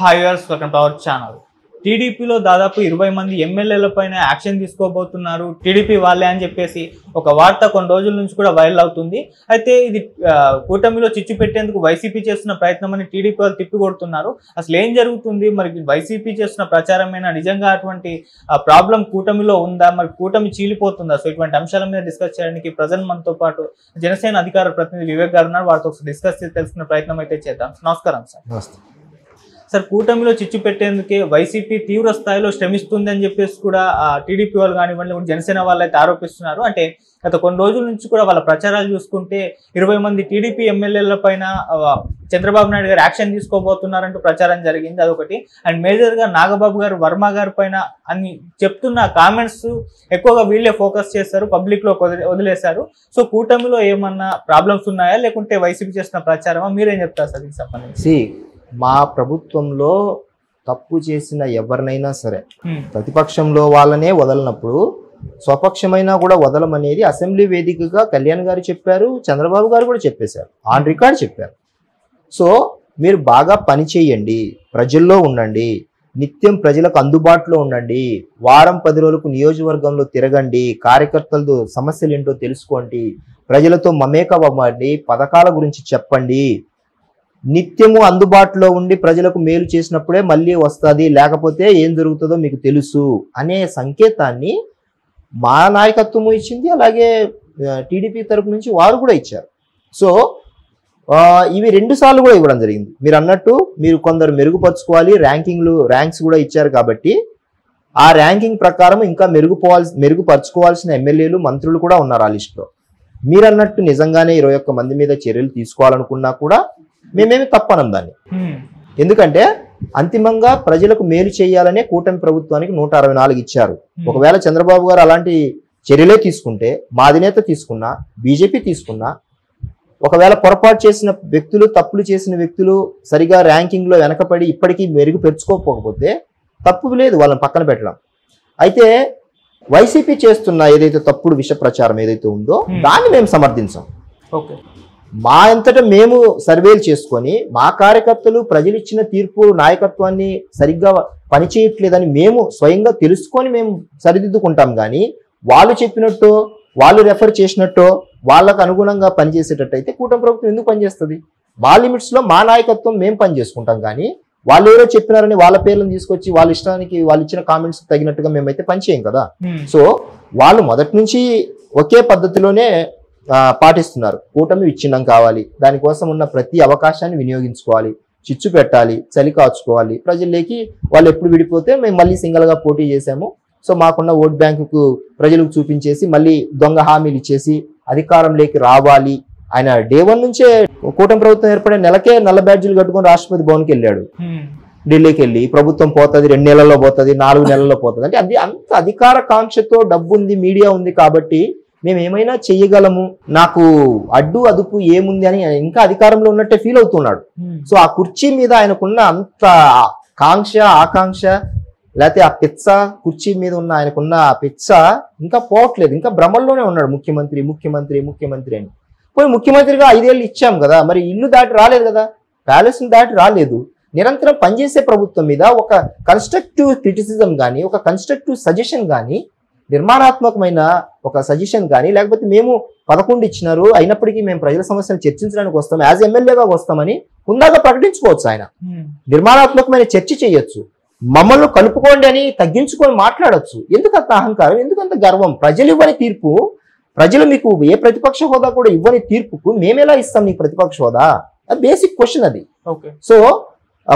Hi viewers, welcome to our channel. టీడీపీలో దాదాపు 20 మంది ఎమ్మెల్యేల పైన యాక్షన్ తీసుకోబోతున్నారు టీడీపీ వాళ్ళే అని చెప్పేసి ఒక వార్త కొన్ని రోజుల నుంచి కూడా వైరల్ అవుతుంది. అయితే ఇది కూటమిలో చిచ్చు పెట్టేందుకు వైసీపీ చేస్తున్న ప్రయత్నం అని టీడీపీ వాళ్ళు తిప్పికొడుతున్నారు. అసలు ఏం జరుగుతుంది, మరి వైసీపీ చేస్తున్న ప్రచారమైనా నిజంగా అటువంటి ప్రాబ్లం కూటమిలో ఉందా, మరి కూటమి చీలిపోతుందా? సో ఇటువంటి అంశాల మీద డిస్కస్ చేయడానికి ప్రజెంట్ మనతో పాటు జనసేన అధికార ప్రతినిధి వివేక్ గారు ఉన్నారు. వారితో డిస్కస్ చేసి తెలుసుకునే ప్రయత్నం అయితే చేద్దాం. నమస్కారం సార్. సార్, కూటమిలో చిచ్చు పెట్టేందుకే వైసీపీ తీవ్ర స్థాయిలో శ్రమిస్తుంది అని చెప్పేసి కూడా టీడీపీ వాళ్ళు కానివ్వండి, జనసేన వాళ్ళు అయితే ఆరోపిస్తున్నారు. అంటే గత కొన్ని రోజుల నుంచి కూడా వాళ్ళ ప్రచారాలు చూసుకుంటే 20 మంది టీడీపీ ఎమ్మెల్యేల పైన చంద్రబాబు నాయుడు గారు యాక్షన్ తీసుకోబోతున్నారంటూ ప్రచారం జరిగింది, అదొకటి. అండ్ మేజర్గా నాగబాబు గారు, వర్మ గారి పైన అని చెప్తున్న కామెంట్స్ ఎక్కువగా వీళ్ళే ఫోకస్ చేస్తారు, పబ్లిక్లో వదిలేశారు. సో కూటమిలో ఏమన్నా ప్రాబ్లమ్స్ ఉన్నాయా, లేకుంటే వైసీపీ చేస్తున్న ప్రచారమా? మీరేం చెప్తారు సార్ దీనికి సంబంధించి? మా ప్రభుత్వంలో తప్పు చేసిన ఎవరినైనా సరే ప్రతిపక్షంలో వాళ్ళనే వదలనప్పుడు స్వపక్షమైనా కూడా వదలమనేది అసెంబ్లీ వేదికగా కళ్యాణ్ గారు చెప్పారు, చంద్రబాబు గారు కూడా చెప్పేశారు, ఆన్ రికార్డ్ చెప్పారు. సో మీరు బాగా పని చేయండి, ప్రజల్లో ఉండండి, నిత్యం ప్రజలకు అందుబాటులో ఉండండి, వారం 10 రోజులకు నియోజకవర్గంలో తిరగండి, కార్యకర్తలతో సమస్యలు ఏంటో తెలుసుకోండి, ప్రజలతో మమేకవ్వండి, పథకాల గురించి చెప్పండి, నిత్యము అందుబాటులో ఉండి ప్రజలకు మేలు చేసినప్పుడే మళ్ళీ వస్తుంది, లేకపోతే ఏం జరుగుతుందో మీకు తెలుసు అనే సంకేతాన్ని మా నాయకత్వము ఇచ్చింది, అలాగే టీడీపీ తరపు నుంచి వారు కూడా ఇచ్చారు. సో ఇవి 2 సార్లు కూడా ఇవ్వడం జరిగింది. మీరు అన్నట్టు మీరు కొందరు మెరుగుపరుచుకోవాలి, ర్యాంక్స్ కూడా ఇచ్చారు కాబట్టి ఆ ర్యాంకింగ్ ప్రకారం ఇంకా మెరుగుపరుచుకోవాల్సిన ఎమ్మెల్యేలు, మంత్రులు కూడా ఉన్నారు ఆ లిస్టులో. మీరు అన్నట్టు నిజంగానే 21 మంది మీద చర్యలు తీసుకోవాలనుకున్నా కూడా మేమేమి తప్పనం దాన్ని. ఎందుకంటే అంతిమంగా ప్రజలకు మేలు చేయాలనే కూటమి ప్రభుత్వానికి 164 ఇచ్చారు. ఒకవేళ చంద్రబాబు గారు అలాంటి చర్యలే తీసుకుంటే, మా అధినేత తీసుకున్నా, బీజేపీ తీసుకున్నా, ఒకవేళ పొరపాటు చేసిన వ్యక్తులు, తప్పులు చేసిన వ్యక్తులు సరిగా ర్యాంకింగ్ లో వెనకపడి ఇప్పటికీ మెరుగుపరుచుకోకపోతే తప్పు లేదు వాళ్ళని పక్కన పెట్టడం. అయితే వైసీపీ చేస్తున్న ఏదైతే తప్పుడు విష ప్రచారం ఏదైతే ఉందో దాన్ని మేము సమర్థించాం. ఓకే, మా అంతటా మేము సర్వేలు చేసుకొని మా కార్యకర్తలు ప్రజలు ఇచ్చిన తీర్పు నాయకత్వాన్ని సరిగ్గా పనిచేయట్లేదని మేము స్వయంగా తెలుసుకొని మేము సరిదిద్దుకుంటాం. కానీ వాళ్ళు చెప్పినట్టు, వాళ్ళు రెఫర్ చేసినట్టు, వాళ్ళకు అనుగుణంగా పనిచేసేటట్టయితే కూటమి ప్రభుత్వం ఎందుకు పనిచేస్తుంది? మా లిమిట్స్లో మా నాయకత్వం మేము పనిచేసుకుంటాం. కానీ వాళ్ళు ఎవరో చెప్పినారని వాళ్ళ పేర్లను తీసుకొచ్చి వాళ్ళ ఇష్టానికి వాళ్ళు ఇచ్చిన కామెంట్స్ తగినట్టుగా మేమైతే పనిచేయం కదా. సో వాళ్ళు మొదటి నుంచి ఒకే పద్ధతిలోనే పాటిస్తున్నారు. కూటమి విచ్ఛిన్నం కావాలి, దానికోసం ఉన్న ప్రతి అవకాశాన్ని వినియోగించుకోవాలి, చిచ్చు పెట్టాలి, చలి కాచుకోవాలి, ప్రజల్లోకి వాళ్ళు ఎప్పుడు విడిపోతే మేము మళ్ళీ సింగిల్గా పోటీ చేసాము, సో మాకున్న ఓట్ బ్యాంకుకు ప్రజలకు చూపించేసి మళ్ళీ దొంగ హామీలు ఇచ్చేసి అధికారంలోకి రావాలి. ఆయన డే 1 నుంచే కూటమి ప్రభుత్వం ఏర్పడే నెలకే నల్ల బ్యాడ్జీలు కట్టుకొని రాష్ట్రపతి భవన్కి వెళ్ళాడు. ఢిల్లీకి వెళ్ళి ప్రభుత్వం పోతుంది, 2 నెలల్లో పోతుంది, 4 నెలల్లో పోతుంది అంటే అది అంత అధికార కాంక్షతో డబ్బు ఉంది, మీడియా ఉంది కాబట్టి మేము ఏమైనా చెయ్యగలము, నాకు అడ్డు అదుపు ఏముంది అని ఇంకా అధికారంలో ఉన్నట్టే ఫీల్ అవుతున్నాడు. సో ఆ కుర్చీ మీద ఆయనకున్న అంత ఆకాంక్ష లేకపోతే ఆ పిచ్చ, కుర్చీ మీద ఉన్న ఆయనకున్న ఆ పిచ్చ ఇంకా పోవట్లేదు, ఇంకా భ్రమల్లోనే ఉన్నాడు. ముఖ్యమంత్రి అని పోయి ముఖ్యమంత్రిగా 5 ఏళ్ళు ఇచ్చాం కదా, మరి ఇల్లు దాటి రాలేదు కదా, ప్యాలెస్ని దాటి రాలేదు. నిరంతరం పనిచేసే ప్రభుత్వం మీద ఒక కన్స్ట్రక్టివ్ క్రిటిసిజం కానీ, ఒక కన్స్ట్రక్టివ్ సజెషన్ కానీ, నిర్మాణాత్మకమైన ఒక సజెషన్ కానీ, లేకపోతే మేము 11 ఇచ్చినారు అయినప్పటికీ మేము ప్రజల సమస్యను చర్చించడానికి వస్తాం, యాజ్ ఎమ్మెల్యేగా వస్తామని హుందాగా ప్రకటించుకోవచ్చు. ఆయన నిర్మాణాత్మకమైన చర్చ చేయొచ్చు, మమ్మల్ని కలుపుకోండి అని తగ్గించుకొని మాట్లాడచ్చు. ఎందుకంత అహంకారం, ఎందుకంత గర్వం? ప్రజలు ఇవ్వని తీర్పు, ప్రజలు మీకు ఏ ప్రతిపక్ష హోదా కూడా ఇవ్వని తీర్పుకు మేమెలా ఇస్తాం నీకు ప్రతిపక్ష హోదా? అది బేసిక్ క్వశ్చన్ అది. సో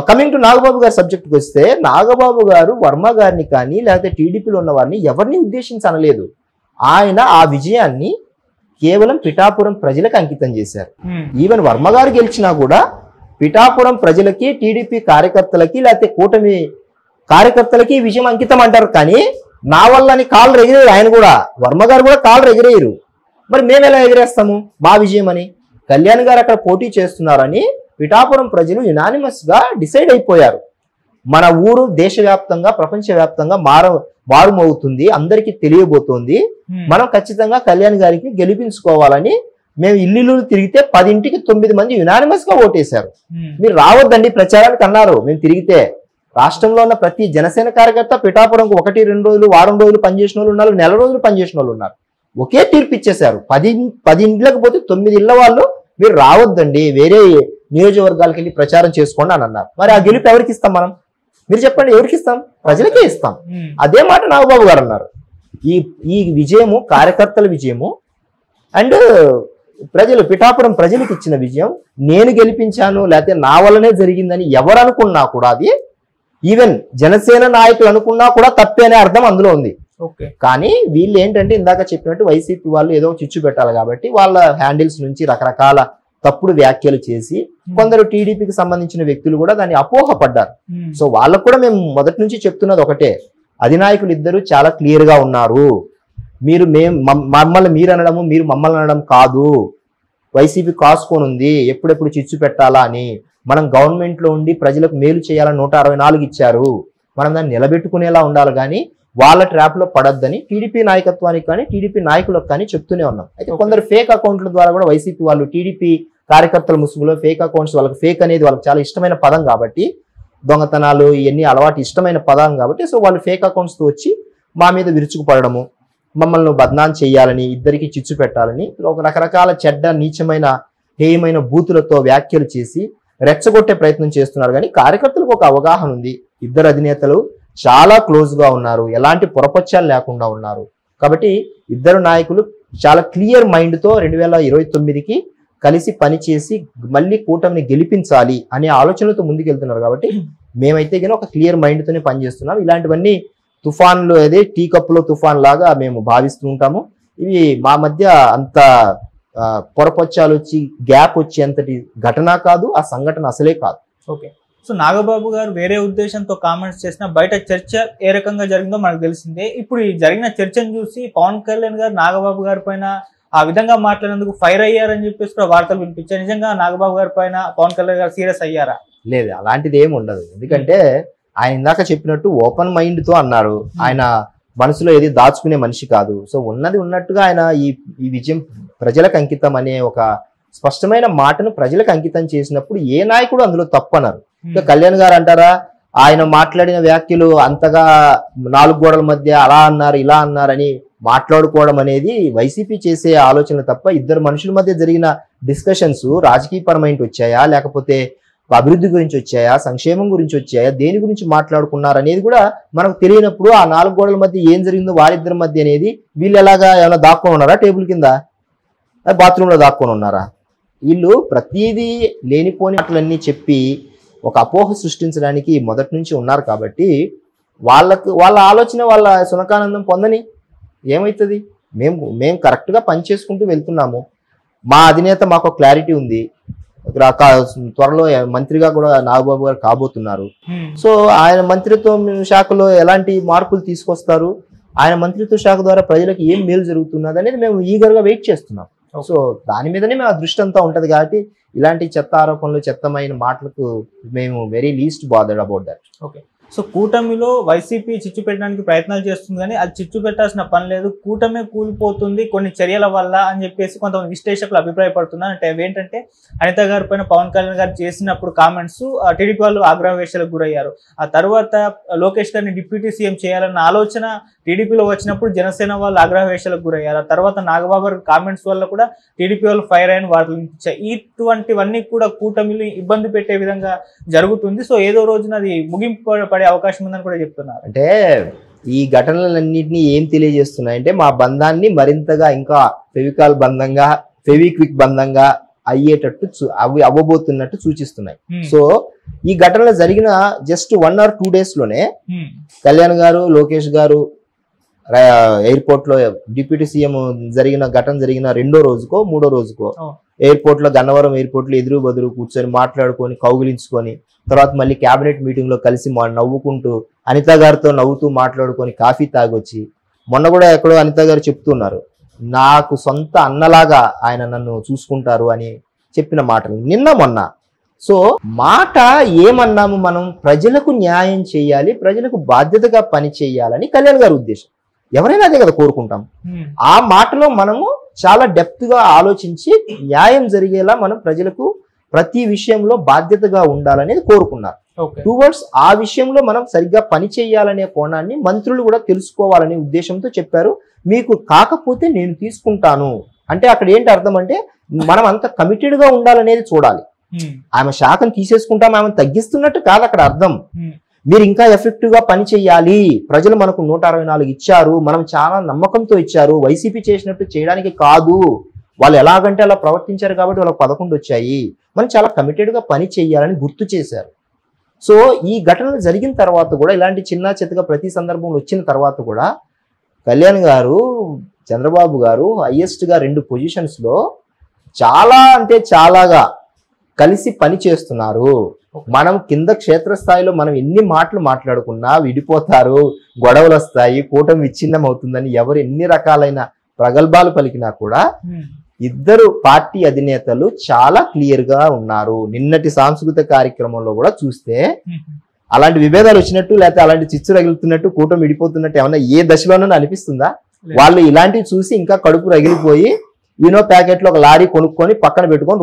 కమింగ్ టు నాగబాబు గారి సబ్జెక్ట్కి వస్తే, నాగబాబు గారు వర్మ గారిని కానీ లేకపోతే టీడీపీలో ఉన్న వారిని ఎవరిని ఉద్దేశించి అనలేదు. ఆయన ఆ విజయాన్ని కేవలం పిఠాపురం ప్రజలకు అంకితం చేశారు. ఈవెన్ వర్మ గారు గెలిచినా కూడా పిఠాపురం ప్రజలకి, టీడీపీ కార్యకర్తలకి లేకపోతే కూటమి కార్యకర్తలకి విజయం అంకితం అంటారు. కానీ నా వల్లని కాళ్ళు ఎగిరేరు ఆయన కూడా, వర్మ గారు కూడా కాళ్ళు ఎగిరేయరు. మరి మేము ఎలా ఎగిరేస్తాము మా విజయం అని? కళ్యాణ్ గారు అక్కడ పోటీ చేస్తున్నారని పిఠాపురం ప్రజలు యునానిమస్ గా డిసైడ్ అయిపోయారు. మన ఊరు దేశవ్యాప్తంగా, ప్రపంచవ్యాప్తంగా మారుమవుతుంది, అందరికీ తెలియబోతోంది, మనం ఖచ్చితంగా కళ్యాణ్ గారికి గెలిపించుకోవాలని మేము ఇల్లు తిరిగితే 10కి 9 మంది యునానిమస్ గా ఓటేశారు. మీరు రావద్దండి ప్రచారానికి అన్నారు. మేము తిరిగితే రాష్ట్రంలో ఉన్న ప్రతి జనసేన కార్యకర్త పిఠాపురంకు 1-2 రోజులు, వారం రోజులు పనిచేసిన వాళ్ళు ఉన్నారు, నెల రోజులు పనిచేసిన వాళ్ళు ఉన్నారు. ఒకే తీర్పు ఇచ్చేశారు. 10 ఇండ్లకు పోతే 9 ఇళ్ల వాళ్ళు మీరు రావద్దండి, వేరే నియోజకవర్గాలకు వెళ్ళి ప్రచారం చేసుకోండి అని అన్నారు. మరి ఆ గెలుపు ఎవరికి ఇస్తాం మనం? మీరు చెప్పండి, ఎవరికి ఇస్తాం? ప్రజలకే ఇస్తాం. అదే మాట నాగబాబు గారు అన్నారు. ఈ విజయము కార్యకర్తల విజయము అండ్ పిఠాపురం ప్రజలకు ఇచ్చిన విజయం. నేను గెలిపించాను లేకపోతే నా వల్లనే జరిగిందని ఎవరు అనుకున్నా కూడా, అది ఈవెన్ జనసేన నాయకులు అనుకున్నా కూడా తప్పేనే అర్థం అందులో ఉంది. కానీ వీళ్ళు ఏంటంటే ఇందాక చెప్పినట్టు వైసీపీ వాళ్ళు ఏదో చిచ్చు పెట్టాలి కాబట్టి వాళ్ళ హ్యాండిల్స్ నుంచి రకరకాల తప్పుడు వ్యాఖ్యలు చేసి కొందరు టీడీపీకి సంబంధించిన వ్యక్తులు కూడా దాన్ని అపోహపడ్డారు. సో వాళ్ళకు కూడా మేము మొదటి నుంచి చెప్తున్నది ఒకటే, అధినాయకులు ఇద్దరు చాలా క్లియర్ గా ఉన్నారు. మమ్మల్ని మీరు అనడము, మీరు మమ్మల్ని అనడం కాదు. వైసీపీ కాసుకొని ఉంది ఎప్పుడెప్పుడు చిచ్చు పెట్టాలా అని. మనం గవర్నమెంట్ లో ఉండి ప్రజలకు మేలు చేయాలని 164 ఇచ్చారు. మనం దాన్ని నిలబెట్టుకునేలా ఉండాలి కానీ వాళ్ళ ట్రాప్ లో పడద్దని టీడీపీ నాయకత్వానికి కానీ టీడీపీ నాయకులకు కానీ చెప్తూనే ఉన్నాం. అయితే కొందరు ఫేక్ అకౌంట్ల ద్వారా కూడా వైసీపీ వాళ్ళు టీడీపీ కార్యకర్తల ముసుగులో ఫేక్ అకౌంట్స్, వాళ్ళకి ఫేక్ అనేది వాళ్ళకి చాలా ఇష్టమైన పదం కాబట్టి, దొంగతనాలు ఇవన్నీ అలవాటు ఇష్టమైన పదం కాబట్టి, సో వాళ్ళు ఫేక్ అకౌంట్స్ తో వచ్చి మా మీద విరుచుకుపడము, మమ్మల్ని బద్నాం చేయాలని, ఇద్దరికి చిచ్చు పెట్టాలని ఒక రకరకాల చెడ్డ నీచమైన హేయమైన బూతులతో వ్యాఖ్యలు చేసి రెచ్చగొట్టే ప్రయత్నం చేస్తున్నారు. కానీ కార్యకర్తలకు ఒక అవగాహన ఉంది. ఇద్దరు అధినేతలు చాలా క్లోజ్ గా ఉన్నారు, ఎలాంటి పొరపచ్చాలు లేకుండా ఉన్నారు. కాబట్టి ఇద్దరు నాయకులు చాలా క్లియర్ మైండ్ తో 2029కి కలిసి పనిచేసి మళ్ళీ కూటమిని గెలిపించాలి అనే ఆలోచనలతో ముందుకెళ్తున్నారు. కాబట్టి మేమైతే కానీ ఒక క్లియర్ మైండ్ తోనే పనిచేస్తున్నాం. ఇలాంటివన్నీ తుఫాన్లు, అదే టీ కప్పులో తుఫాన్ లాగా మేము భావిస్తూ ఉంటాము. ఇవి మా మధ్య అంత పొరపచ్చాలు వచ్చి గ్యాప్ వచ్చేంతటి ఘటన కాదు, ఆ సంఘటన అసలే కాదు. ఓకే. సో నాగబాబు గారు వేరే ఉద్దేశంతో కామెంట్స్ చేసిన బయట చర్చ ఏ రకంగా జరిగిందో మనకు తెలిసిందే. ఇప్పుడు ఈ జరిగిన చర్చను చూసి పవన్ కళ్యాణ్ గారు నాగబాబు గారి పైన ఆ విధంగా మాట్లాడినందుకు ఫైర్ అయ్యారని చెప్పేసి కూడా వార్తలు వినిపించాయి. నిజంగా నాగబాబు గారి పైన పవన్ కళ్యాణ్ గారు సీరియస్ అయ్యారా? లేదు, అలాంటిది ఏమి ఉండదు. ఎందుకంటే ఆయన ఇందాక చెప్పినట్టు ఓపెన్ మైండ్ తో అన్నారు. ఆయన మనసులో ఏది దాచుకునే మనిషి కాదు. సో ఉన్నది ఉన్నట్టుగా ఆయన ఈ విజయం ప్రజలకు అంకితం అనే ఒక స్పష్టమైన మాటను ప్రజలకు అంకితం చేసినప్పుడు ఏ నాయకుడు అందులో తప్పన్నారు. ఇంకా కళ్యాణ్ గారు అంటారా, ఆయన మాట్లాడిన వ్యాఖ్యలు అంతగా 4 గోడల మధ్య అలా అన్నారు ఇలా అన్నారని మాట్లాడుకోవడం అనేది వైసీపీ చేసే ఆలోచన తప్ప, ఇద్దరు మనుషుల మధ్య జరిగిన డిస్కషన్స్ రాజకీయపరమైన వచ్చాయా, లేకపోతే అభివృద్ధి గురించి వచ్చాయా, సంక్షేమం గురించి వచ్చాయా, దేని గురించి మాట్లాడుకున్నారు అనేది కూడా మనకు తెలియనప్పుడు ఆ 4 గోడల మధ్య ఏం జరిగిందో వారిద్దరి మధ్య అనేది వీళ్ళు ఎలాగా ఏమైనా దాక్కొని ఉన్నారా, టేబుల్ కింద బాత్రూమ్ లో దాక్కొని ఉన్నారా? వీళ్ళు ప్రతిదీ లేనిపోని మాటలన్నీ చెప్పి ఒక అపోహ సృష్టించడానికి మొదటి నుంచి ఉన్నారు. కాబట్టి వాళ్ళ ఆలోచన వాళ్ళ సునకానందం పొందని ఏమవుతుంది? మేము కరెక్ట్గా పనిచేసుకుంటూ వెళ్తున్నాము. మా అధినేత మాకు క్లారిటీ ఉంది. త్వరలో మంత్రిగా కూడా నాగబాబు గారు కాబోతున్నారు. సో ఆయన మంత్రిత్వ శాఖలో ఎలాంటి మార్పులు తీసుకొస్తారు, ఆయన మంత్రిత్వ శాఖ ద్వారా ప్రజలకు ఏం మేలు జరుగుతున్నది అనేది మేము ఈగర్గా వెయిట్ చేస్తున్నాం. సో దాని మీదనే మేము దృష్టి అంతా ఉంటది. కాబట్టి ఇలాంటి చెత్త ఆరోపణలు, చెత్తమైన మాటలకు మేము very least bothered about that. Okay. So కూటమిలో వైసీపీ చిచ్చు పెట్టడానికి ప్రయత్నాలు చేస్తుంది కానీ అది చిచ్చు పెట్టాల్సిన పని లేదు, కూటమే కూలిపోతుంది కొన్ని చర్యల వల్ల అని చెప్పేసి కొంతమంది విశ్లేషకులు అభిప్రాయపడుతున్నారు. అంటే ఏంటంటే అనిత గారి పైన పవన్ కళ్యాణ్ గారు చేసినప్పుడు కామెంట్స్ టీడీపీ వాళ్ళు ఆగ్రహవేశాలకు గురయ్యారు. ఆ తర్వాత లోకేష్ గారిని డిప్యూటీ సీఎం చేయాలన్న ఆలోచన టీడీపీలో వచ్చినప్పుడు జనసేన వాళ్ళు ఆగ్రహవేశాలకు గురయ్యారు. ఆ తర్వాత నాగబాబు గారి కామెంట్స్ వల్ల కూడా టీడీపీ వాళ్ళు ఫైర్ అయిన వార్తలు వినిపించాయి. ఇటువంటివన్నీ కూడా కూటమిని ఇబ్బంది పెట్టే విధంగా జరుగుతుంది. సో ఏదో రోజున అది ముగింపు పడే అవకాశం ఉందని కూడా చెప్తున్నారు. అంటే ఈ ఘటనలన్నింటినీ ఏం తెలియజేస్తున్నాయంటే మా బంధాన్ని మరింతగా ఇంకా ఫెవికాల్ బంధంగా, ఫెవిక్విక్ బంధంగా అయ్యేటట్టు అవ్వబోతున్నట్టు సూచిస్తున్నాయి. సో ఈ ఘటనలు జరిగిన జస్ట్ 1 or 2 days లోనే కళ్యాణ్ గారు, లోకేష్ గారు ఎయిర్పోర్ట్ లో డిప్యూటీ సీఎం ఘటన జరిగిన 2వ రోజుకో 3వ రోజుకో ఎయిర్పోర్ట్ లో, గన్నవరం ఎయిర్పోర్ట్ లో ఎదురు బదురు కూర్చొని మాట్లాడుకొని కౌగిలించుకొని తర్వాత మళ్ళీ క్యాబినెట్ మీటింగ్ లో కలిసి నవ్వుకుంటూ అనిత గారితో నవ్వుతూ మాట్లాడుకొని కాఫీ తాగొచ్చి, మొన్న కూడా ఎక్కడో అనిత గారు చెప్తున్నారు నాకు సొంత అన్నలాగా ఆయన నన్ను చూసుకుంటారు అని చెప్పిన మాటలు నిన్న మొన్న. సో మాట ఏమన్నాము మనం, ప్రజలకు న్యాయం చేయాలి, ప్రజలకు బాధ్యతగా పని చేయాలని కళ్యాణ్ గారి ఉద్దేశం. ఎవరైనా అదే కదా కోరుకుంటాం. ఆ మాటలో మనము చాలా డెప్త్ గా ఆలోచించి న్యాయం జరిగేలా మనం ప్రజలకు ప్రతి విషయంలో బాధ్యతగా ఉండాలనేది కోరుకున్నారు. టువర్డ్స్ ఆ విషయంలో మనం సరిగ్గా పని చేయాలనే కోణాన్ని మంత్రులు కూడా తెలుసుకోవాలనే ఉద్దేశంతో చెప్పారు. మీకు కాకపోతే నేను తీసుకుంటాను అంటే అక్కడ ఏంటి అర్థం అంటే మనం అంత కమిటెడ్ గా ఉండాలనేది చూడాలి. ఆమె శాఖను తీసేసుకుంటాం, ఆమెను తగ్గిస్తున్నట్టు కాదు అక్కడ అర్థం. మీరు ఇంకా ఎఫెక్టివ్ గా పని చేయాలి, ప్రజలు మనకు 164 ఇచ్చారు, మనం చాలా నమ్మకంతో ఇచ్చారు, వైసీపీ చేసినట్టు చేయడానికి కాదు, వాళ్ళు ఎలాగంటే అలా ప్రవర్తించారు కాబట్టి వాళ్ళకి 11 వచ్చాయి, మనం చాలా కమిటెడ్ గా పని చేయాలని గుర్తు చేశారు. సో ఈ ఘటనలు జరిగిన తర్వాత కూడా ఇలాంటి చిన్న చితగా ప్రతి సందర్భంలో వచ్చిన తర్వాత కూడా కళ్యాణ్ గారు, చంద్రబాబు గారు హైయెస్ట్ గా 2 పొజిషన్స్ లో చాలా అంటే చాలాగా కలిసి పని చేస్తున్నారు. మనం కింద క్షేత్రస్థాయిలో మనం ఎన్ని మాటలు మాట్లాడుకున్నా విడిపోతారు, గొడవలు వస్తాయి, కూటమి విచ్ఛిన్నం అవుతుందని ఎవరు ఎన్ని రకాలైన ప్రగల్భాలు పలికినా కూడా ఇద్దరు పార్టీ అధినేతలు చాలా క్లియర్ గా ఉన్నారు. నిన్నటి సాంస్కృతిక కార్యక్రమంలో కూడా చూస్తే అలాంటి విభేదాలు వచ్చినట్టు లేకపోతే అలాంటి చిచ్చు రగులుతున్నట్టు కూటమి విడిపోతున్నట్టు ఏమన్నా ఏ దశలోనైనా అనిపిస్తుందా? వాళ్ళు ఇలాంటివి చూసి ఇంకా కడుపు రగిలిపోయి ఈనో ప్యాకెట్లో ఒక లారీ కొనుక్కొని పక్కన పెట్టుకొని